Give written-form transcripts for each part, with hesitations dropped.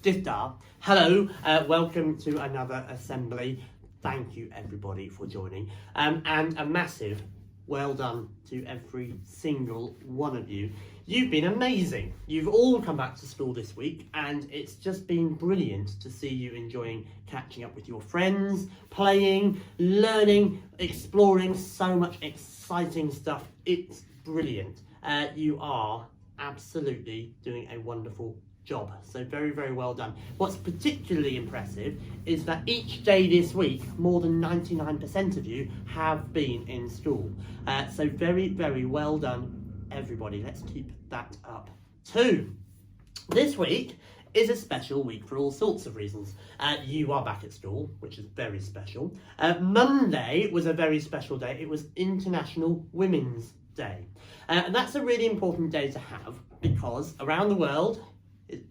Hello, welcome to another assembly. Thank you everybody for joining, and a massive well done to every single one of you. You've been amazing. You've all come back to school this week and it's just been brilliant to see you enjoying catching up with your friends, playing, learning, exploring, so much exciting stuff. It's brilliant. You are absolutely doing a wonderful job, so very, very well done. What's particularly impressive is that each day this week more than 99% of you have been in school, so very, very well done everybody. Let's keep that up too. This week is a special week for all sorts of reasons. You are back at school, which is very special. Monday was a very special day. It was International Women's Day, and that's a really important day to have because around the world,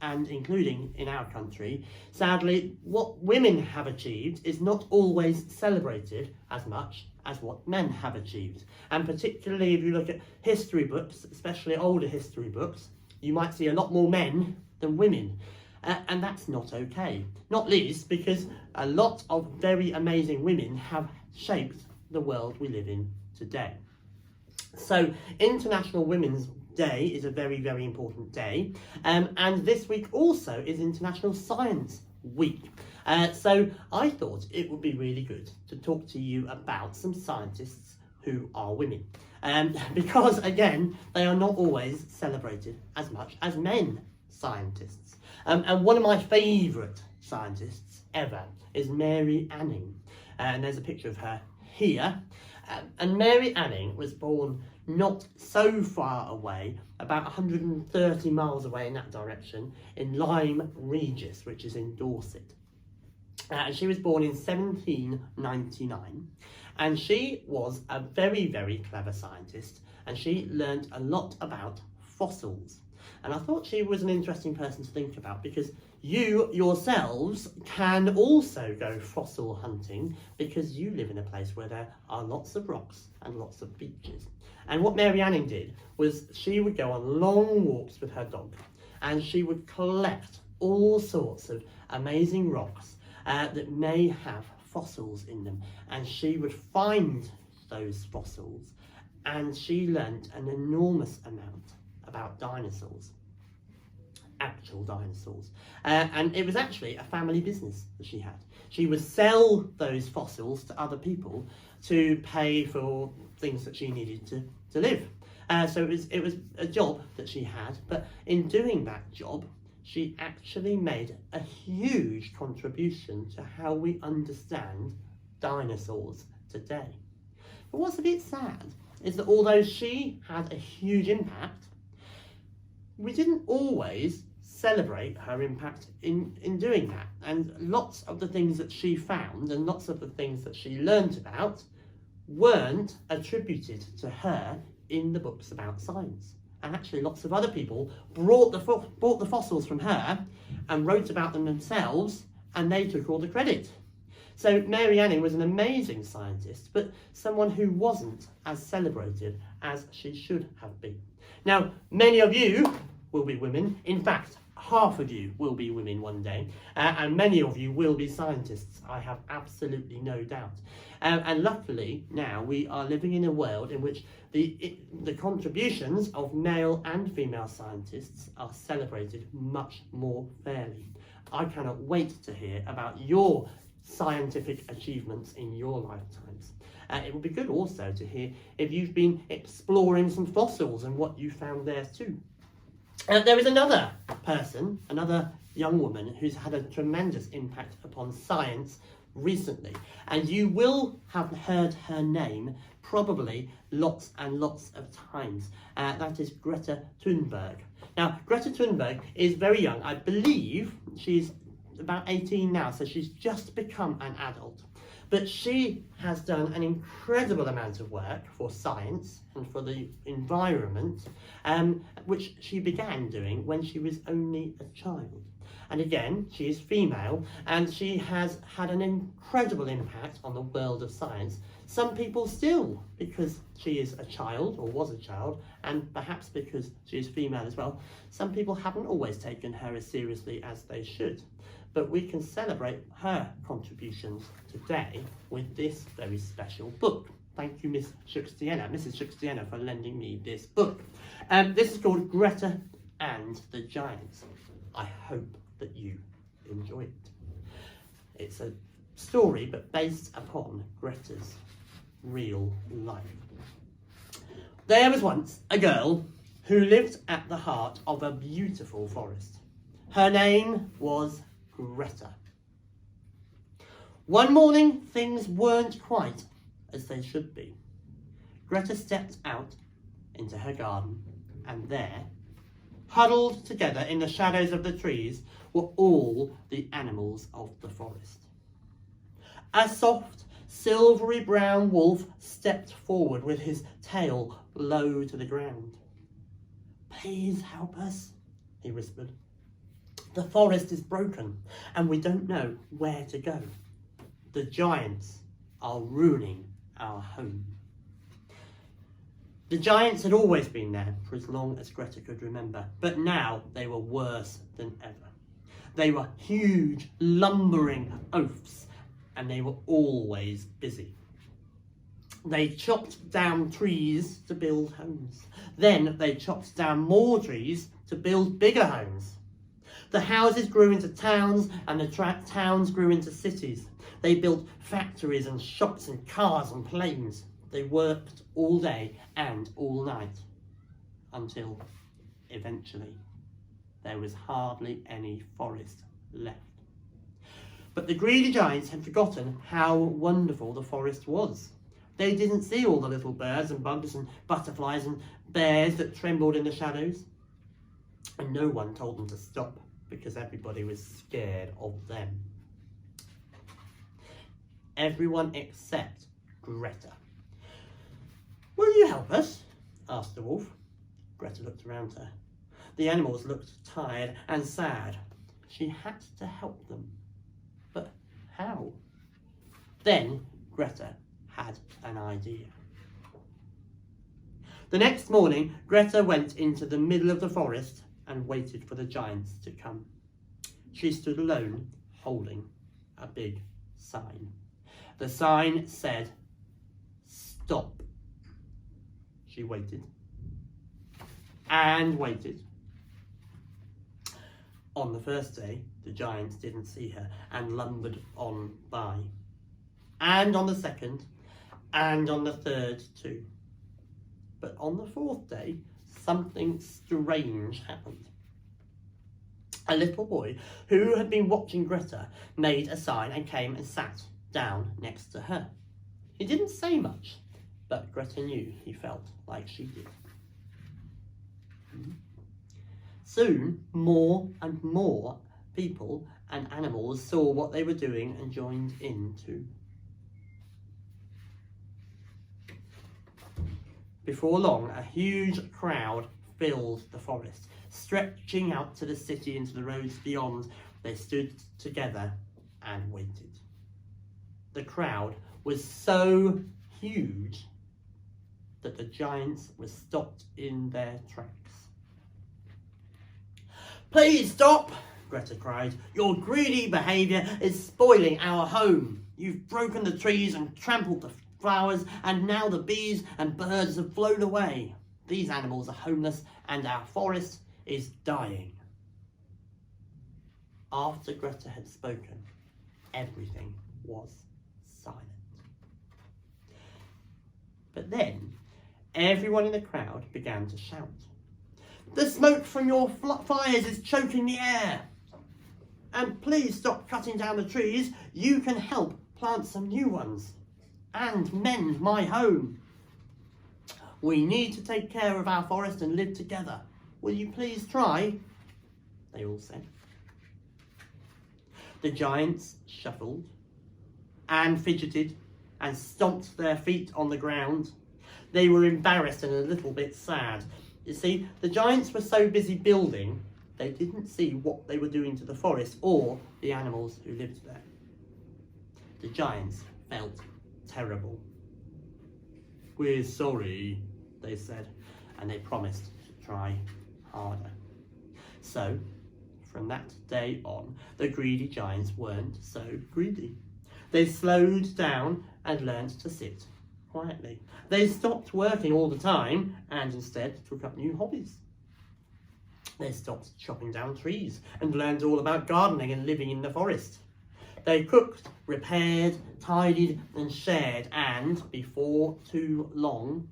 and including in our country, sadly, what women have achieved is not always celebrated as much as what men have achieved. And particularly if you look at history books, especially older history books, you might see a lot more men than women. And that's not okay. Not least because a lot of very amazing women have shaped the world we live in today. So International Women's Day is a very, very important day, and this week also is International Science Week. So I thought it would be really good to talk to you about some scientists who are women, because again, they are not always celebrated as much as men scientists. And one of my favourite scientists ever is Mary Anning, and there's a picture of her here. And Mary Anning was born not so far away, about 130 miles away in that direction, in Lyme Regis, which is in Dorset. And she was born in 1799, and she was a very, very clever scientist, and she learned a lot about fossils. And I thought she was an interesting person to think about because you yourselves can also go fossil hunting because you live in a place where there are lots of rocks and lots of beaches. And what Mary Anning did was she would go on long walks with her dog and she would collect all sorts of amazing rocks that may have fossils in them. And she would find those fossils and she learnt an enormous amount about dinosaurs, actual dinosaurs, and it was actually a family business that she had. She would sell those fossils to other people to pay for things that she needed to live. So it was a job that she had, but in doing that job, she actually made a huge contribution to how we understand dinosaurs today. But what's a bit sad is that although she had a huge impact, we didn't always celebrate her impact in doing that. And lots of the things that she found and lots of the things that she learned about weren't attributed to her in the books about science. And actually lots of other people bought the fossils from her and wrote about them themselves, and they took all the credit. So Mary Anning was an amazing scientist, but someone who wasn't as celebrated as she should have been. Now, many of you will be women. In fact, half of you will be women one day, and many of you will be scientists, I have absolutely no doubt. And luckily, now we are living in a world in which the contributions of male and female scientists are celebrated much more fairly. I cannot wait to hear about your scientific achievements in your lifetimes. It would be good also to hear if you've been exploring some fossils and what you found there too. There is another person, another young woman who's had a tremendous impact upon science recently, and you will have heard her name probably lots and lots of times. That is Greta Thunberg. Now, Greta Thunberg is very young. I believe she's about 18 now, so she's just become an adult. But she has done an incredible amount of work for science and for the environment, which she began doing when she was only a child. And again, she is female, and she has had an incredible impact on the world of science Some people still, because she is a child, or was a child, and perhaps because she is female as well, some people haven't always taken her as seriously as they should. But we can celebrate her contributions today with this very special book. Thank you, Mrs. Schuxtiana, for lending me this book. This is called Greta and the Giants. I hope that you enjoy it. It's a story, but based upon Greta's real life. There was once a girl who lived at the heart of a beautiful forest. Her name was Greta. One morning, things weren't quite as they should be. Greta stepped out into her garden, and there, huddled together in the shadows of the trees, were all the animals of the forest. A soft, silvery brown wolf stepped forward with his tail low to the ground. "Please help us," he whispered. "The forest is broken and we don't know where to go. The giants are ruining our home." The giants had always been there for as long as Greta could remember, but now they were worse than ever. They were huge, lumbering oafs, and they were always busy. They chopped down trees to build homes. Then they chopped down more trees to build bigger homes. The houses grew into towns, and the towns grew into cities. They built factories and shops and cars and planes. They worked all day and all night, until eventually there was hardly any forest left. But the greedy giants had forgotten how wonderful the forest was. They didn't see all the little birds and bugs and butterflies and bears that trembled in the shadows. And no one told them to stop, because everybody was scared of them. Everyone except Greta. "Will you help us?" asked the wolf. Greta looked around her. The animals looked tired and sad. She had to help them. But how? Then Greta had an idea. The next morning, Greta went into the middle of the forest and waited for the giants to come. She stood alone, holding a big sign. The sign said, "Stop." She waited and waited. On the first day, the giants didn't see her and lumbered on by. And on the second, and on the third too. But on the fourth day, something strange happened. A little boy who had been watching Greta made a sign and came and sat down next to her. He didn't say much, but Greta knew he felt like she did. Soon, more and more people and animals saw what they were doing and joined in too. Before long, a huge crowd filled the forest. Stretching out to the city and to the roads beyond, they stood together and waited. The crowd was so huge that the giants were stopped in their tracks. "Please stop," Greta cried. "Your greedy behaviour is spoiling our home. You've broken the trees and trampled the flowers, and now the bees and birds have flown away. These animals are homeless and our forest is dying." After Greta had spoken, everything was silent. But then, everyone in the crowd began to shout, "The smoke from your fires is choking the air. And please stop cutting down the trees. You can help plant some new ones and mend my home. We need to take care of our forest and live together. Will you please try?" They all said. The giants shuffled and fidgeted and stomped their feet on the ground. They were embarrassed and a little bit sad. You see, the giants were so busy building, they didn't see what they were doing to the forest or the animals who lived there. The giants felt terrible. We're sorry, they said, and they promised to try harder. So, from that day on, the greedy giants weren't so greedy. They slowed down and learned to sit quietly. They stopped working all the time and instead took up new hobbies. They stopped chopping down trees and learned all about gardening and living in the forest. They cooked, repaired, tidied and shared, and before too long,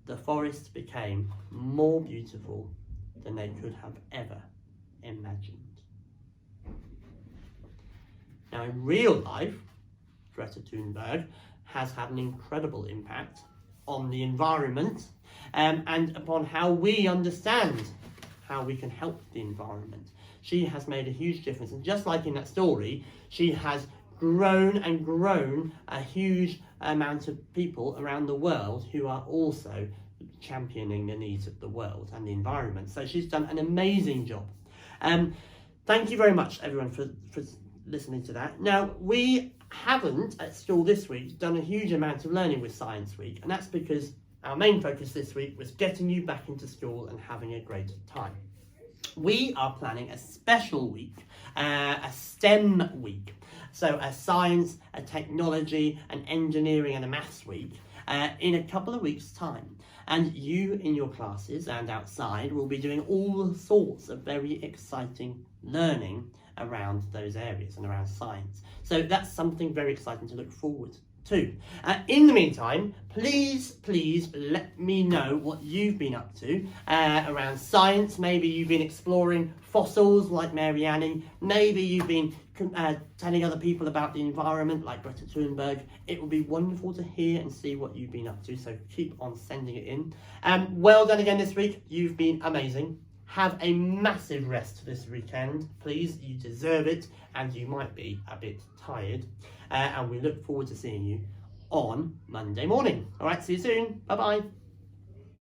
the forest became more beautiful than they could have ever imagined. Now in real life, Greta Thunberg has had an incredible impact on the environment and upon how we understand how we can help the environment. She has made a huge difference, and just like in that story, she has grown and grown a huge amount of people around the world who are also championing the needs of the world and the environment. So she's done an amazing job. Thank you very much, everyone, for listening to that. Now, we haven't at school this week done a huge amount of learning with Science Week, and that's because our main focus this week was getting you back into school and having a great time. We are planning a special week, a STEM week. So a science, a technology, an engineering and a maths week in a couple of weeks' time. And you in your classes and outside will be doing all sorts of very exciting learning around those areas and around science. So that's something very exciting to look forward to. In the meantime, please let me know what you've been up to around science. Maybe you've been exploring fossils like Mary Annie. Maybe you've been telling other people about the environment like Greta Thunberg. It would be wonderful to hear and see what you've been up to, so keep on sending it in. Well done again this week. You've been amazing. Have a massive rest this weekend, please. You deserve it, and you might be a bit tired. And we look forward to seeing you on Monday morning. All right, see you soon. Bye-bye.